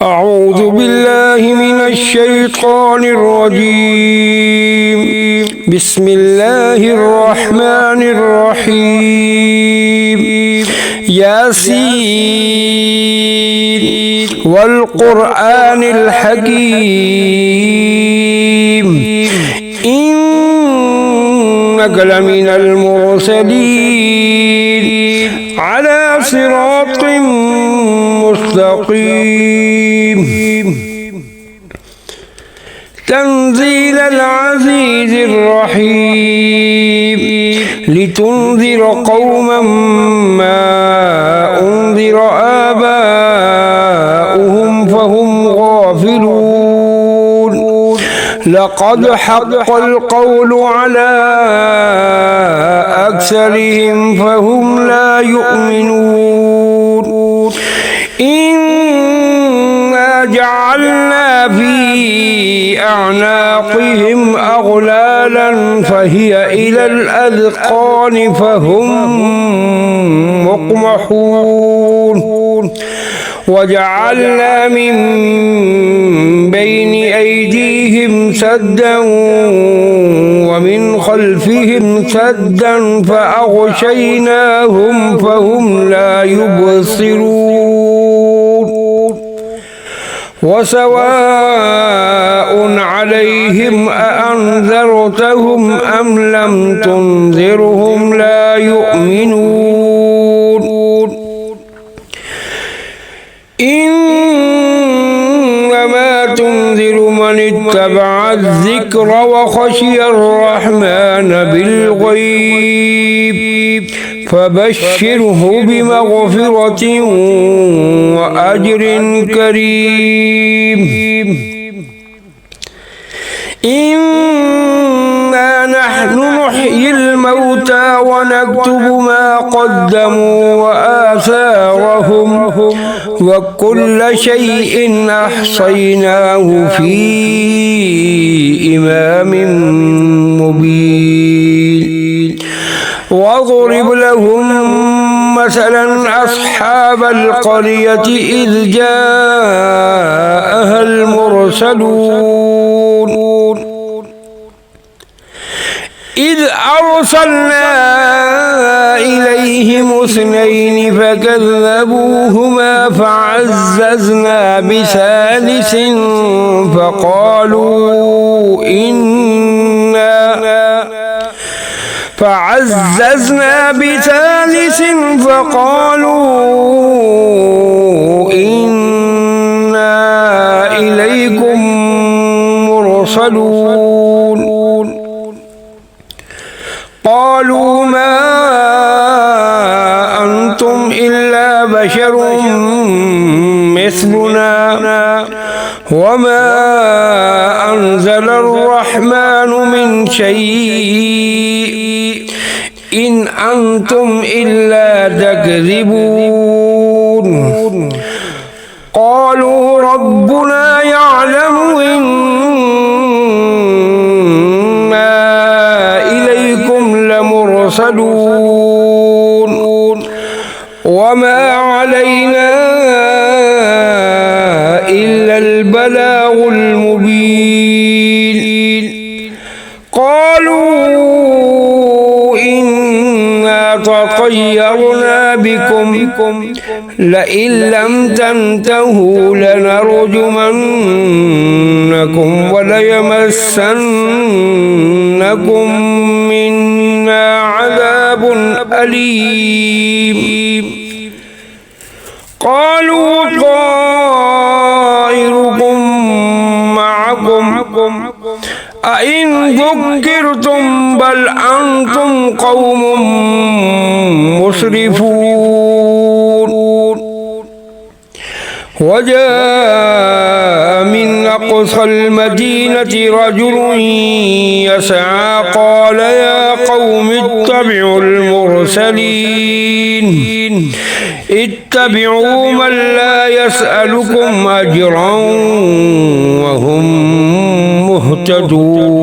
أعوذ بالله من الشيطان الرجيم. بسم الله الرحمن الرحيم. ياسين والقرآن الحكيم إنك لمن المرسلين على صراط مستقيم. تنزيل العزيز الرحيم لتنذر قوما ما أنذر آباؤهم فهم غافلون. لقد حق القول على أكثرهم فهم لا يؤمنون. إنا جعلنا في أعناقهم أغلالا فهي إلى الأذقان فهم مقمحون. وجعلنا من بين أيديهم سدا ومن خلفهم سدا فأغشيناهم فهم لا يبصرون. وسواء عليهم أأنذرتهم أم لم تنذرهم لا يؤمنون. إنما تنذر من اتبع الذكر وخشي الرحمن بالغيب فبشره بمغفرة وأجر كريم. إنا نحن نحيي الموتى ونكتب ما قدموا وآثارهم وكل شيء أحصيناه في إمام مبين. واضرب لهم مثلا أصحاب القرية إذ جاءها المرسلون إذ أرسلنا إليهم اثنين فكذبوهما فعززنا بثالث فقالوا إنا إليكم مرسلون. قالوا ما أنتم إلا بشر مثلنا وما أنزل الرحمن من شيء إن أنتم إلا تكذبون. قالوا ربنا يعلم إنا إليكم لمرسلون وما علينا إلا البلاغ المبين. قالوا إنا تطيرنا بكم لئن لم تنتهوا لنرجمنكم وليمسنكم منا عذاب أليم. قالوا طائركم معكم أئن ذكرتم بل أنتم قوم مسرفون. وجاء من أقصى المدينة رجل يسعى قال يا قوم اتبعوا المرسلين اتبعوا من لا يسألكم أجرا وهم مهتدون.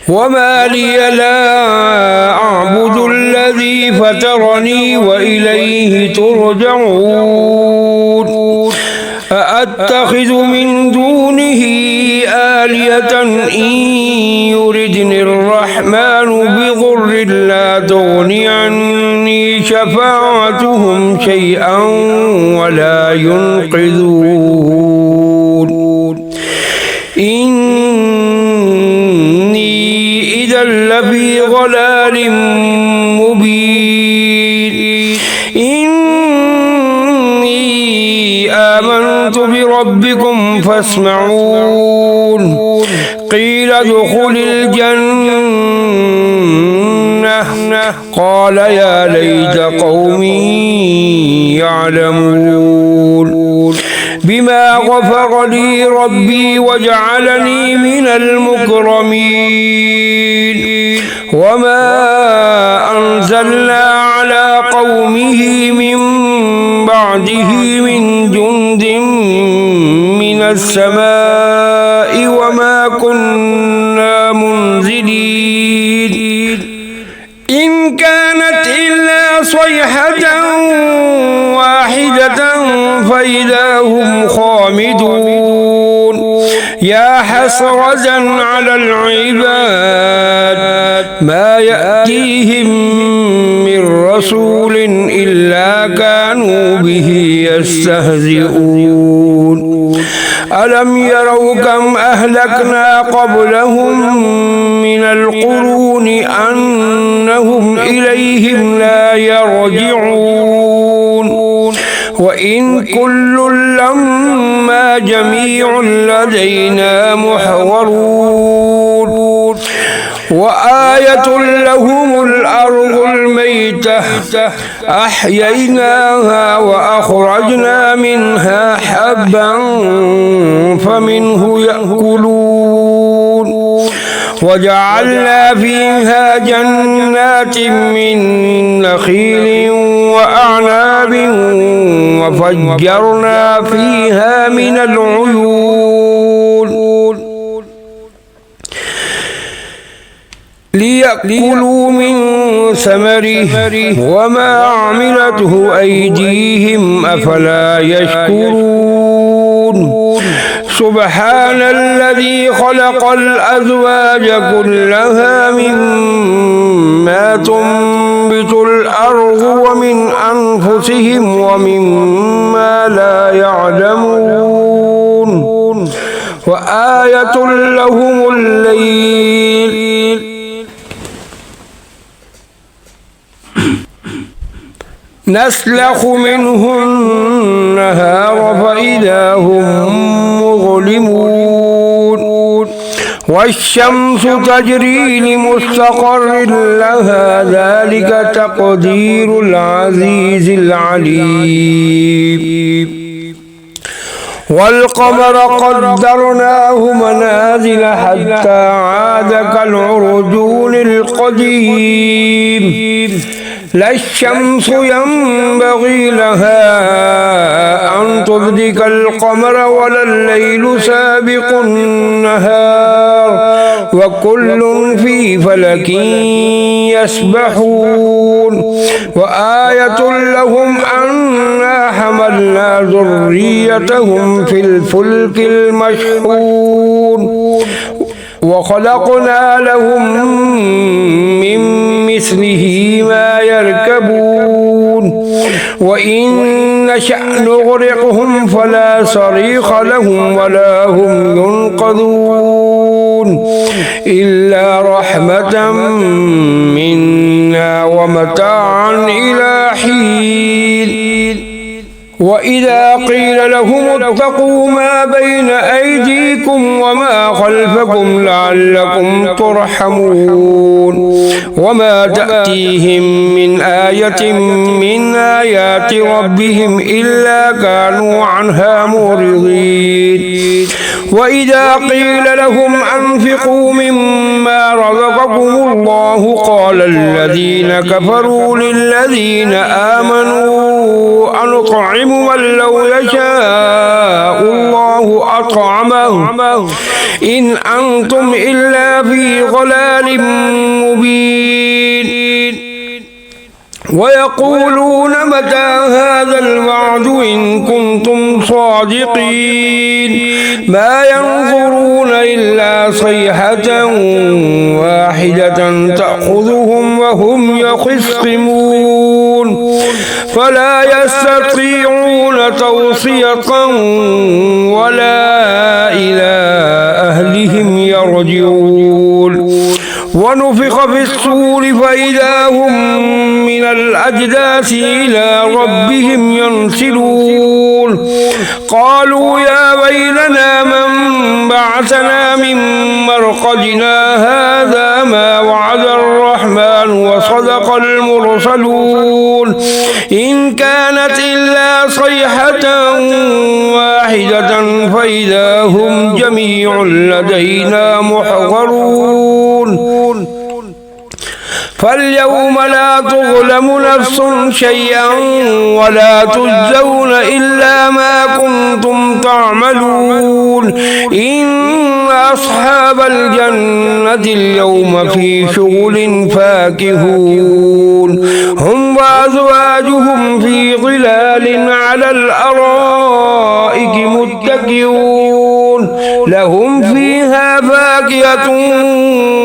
وما لي لا أعبد الذي الذي فطرني وإليه ترجعون أأتخذ من دونه آلهة إن يردني الرحمن بضر لا تغني عني شفاعتهم شيئا ولا ينقذون إني إذا لفي ضلال مبين إني آمنت بربكم فاسمعون قيل ادخل الجنة قال يا ليت قومي يعلمون بما غفر لي ربي وجعلني من المكرمين وما أنزلنا على قومه من بعده من جند من السماء وما كنا منزلين إن كانت إلا صيحة واحدة فإذا هم خامدون يا حسرة على العباد ما يأتيهم من رسول إلا كانوا به يستهزئون ألم يروا كم أهلكنا قبلهم من القرون أنهم إليهم لا يرجعون وإن كل لما جميع لدينا محضرون وآية لهم الأرض الميتة أحييناها وأخرجنا منها حبا فمنه يأكلون وجعلنا فيها جنات من نخيل وأعناب وفجرنا فيها من العيون ليأكلوا من ثمره وما عملته أيديهم أفلا يشكرون سبحان الذي خلق الأزواج كلها مما تنبت الأرض ومن أنفسهم ومما لا يعلمون وآية لهم الليل نسلخ منه النهار فإذا هم مظلمون والشمس تجري لمستقر لها ذلك تقدير العزيز العليم والقمر قدرناه منازل حتى عاد كالعرجون القديم لا الشمس ينبغي لها أن تدرك القمر ولا الليل سابق النهار وكل في فلك يسبحون وآية لهم أنا حملنا ذريتهم في الفلك المشحون وخلقنا لهم من مثله ما يركبون وإن نشأ نغرقهم فلا صريخ لهم ولا هم ينقذون إلا رحمة منا ومتاعا إلى حين وإذا قيل لهم اتقوا ما بين أيديكم وما خلفكم لعلكم ترحمون وما تأتيهم من آية من آيات ربهم إلا كانوا عنها معرضين وإذا قيل لهم أنفقوا مما رزقكم الله قال الذين كفروا للذين آمنوا أنطعم من لو يشاء الله أطعمه إن أنتم إلا في ضلال مبين ويقولون متى هذا الوعد إن كنتم صادقين ما ينظرون إلا صيحة واحدة تأخذهم وهم يخصمون فلا يستطيعون توصية ولا إلى أهلهم يرجعون ونفخ في الصور فإذا هم من الأجداث إلى ربهم ينسلون قالوا يا ويلنا من بعثنا من مرقدنا هذا ما وعد الرحمن وصدق المرسلون إن كانت إلا صيحة واحدة فإذا هم جميع لدينا محضرون فاليوم لا تظلم نفس شيئا ولا تجزون إلا ما كنتم تعملون إن أصحاب الجنة اليوم في شغل فاكهون هم وأزواجهم في ظلال على الأرائك متكئون لهم فيها فاكهة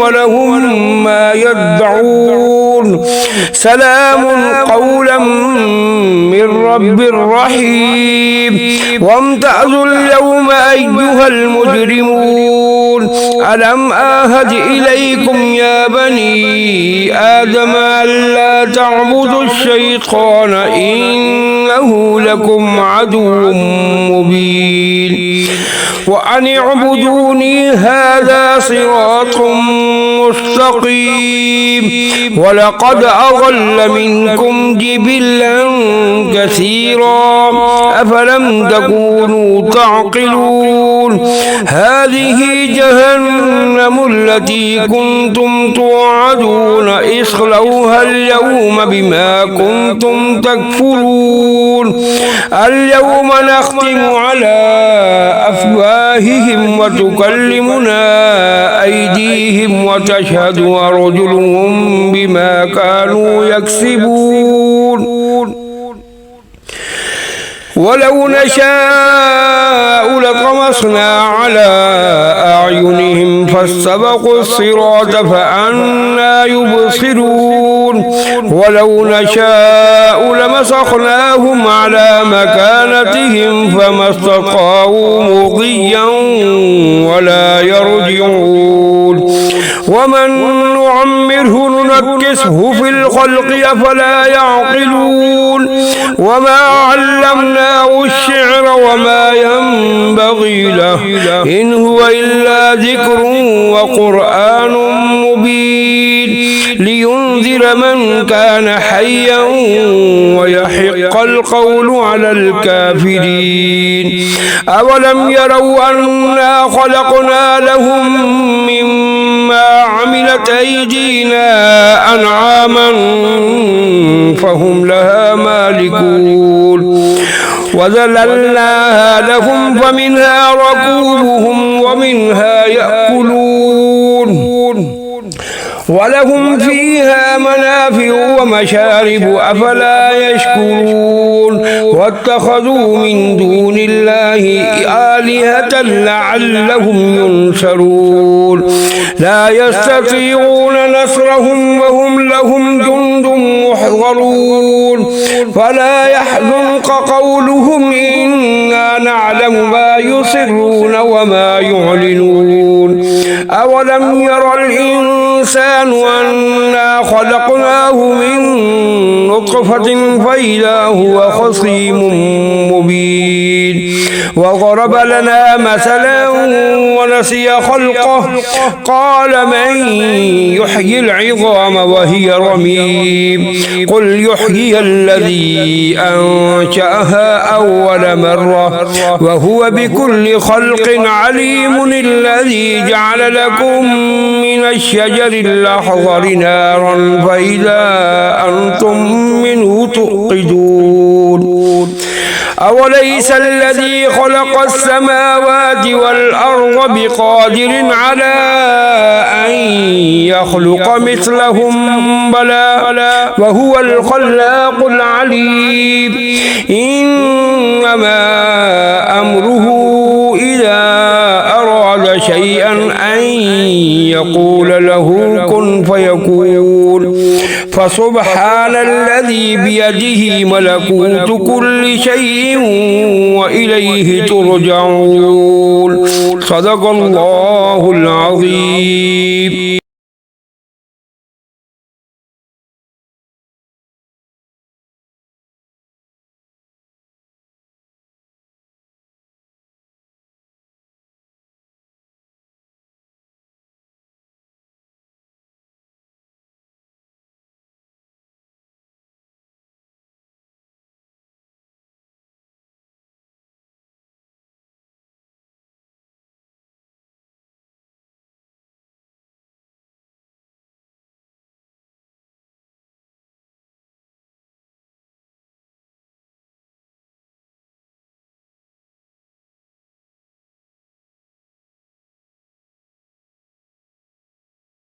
ولهم ما يدعون سلام قولا من رب رحيم وامتازوا اليوم أيها المجرمون ألم آهد إليكم يا بني آدم ألا تعبدوا الشيطان إنه لكم عدو مبين وأن اعبدوني هذا صراط مستقيم ولقد أضل منكم جبلا كثيرا أفلم تكونوا تعقلون هذه جهنم التي كنتم توعدون اصلوها اليوم بما كنتم تكفرون اليوم نختم على أفواههم وتكلمنا أيديهم وتشهد أرجلهم بما كانوا يكسبون ولو نشاء لطمسنا على أعينهم فاستبقوا الصراط فأنى يبصرون ولو نشاء لمسخناهم على مكانتهم فما استطاعوا مضيا ولا يرجعون ومن نعمره ننكسه في الخلق أفلا يعقلون وما علمناه الشعر وما ينبغي له إن هو إلا ذكر وقرآن مبين لينذر من كان حيا ويحق القول على الكافرين أولم يروا أنا خلقنا لهم مما عملت أيدينا أنعاما فهم لها مالكون وذللناها لهم فمنها ركوبهم ومنها يأكلون ولهم فيها منافع ومشارب أفلا يشكرون واتخذوا من دون الله آلهة لعلهم ينصرون لا يستطيعون نصرهم وهم لهم جند محضرون فلا يحزنك قولهم إنا نعلم ما يسرون وما يعلنون أولم ير الإنسان أنا خلقناه من نطفة فإذا هو خصيم مبين وضرب لنا مثلا ونسي خلقه قال من يحيي العظام وهي رميم قل يحيي الذي أنشأها أول مرة وهو بكل خلق عليم الذي جعل لكم من الشجر الأخضر نارا فإذا أنتم منه توقدون أوليس الذي خلق السماوات والأرض بقادر على أن يخلق مثلهم بلى وهو الخلاق العليم إنما أمره إذا أراد شيئا أن يقول له كن فيكون فسبحان الذي بيده ملكوت كل شيء وإليه ترجعون صدق الله العظيم.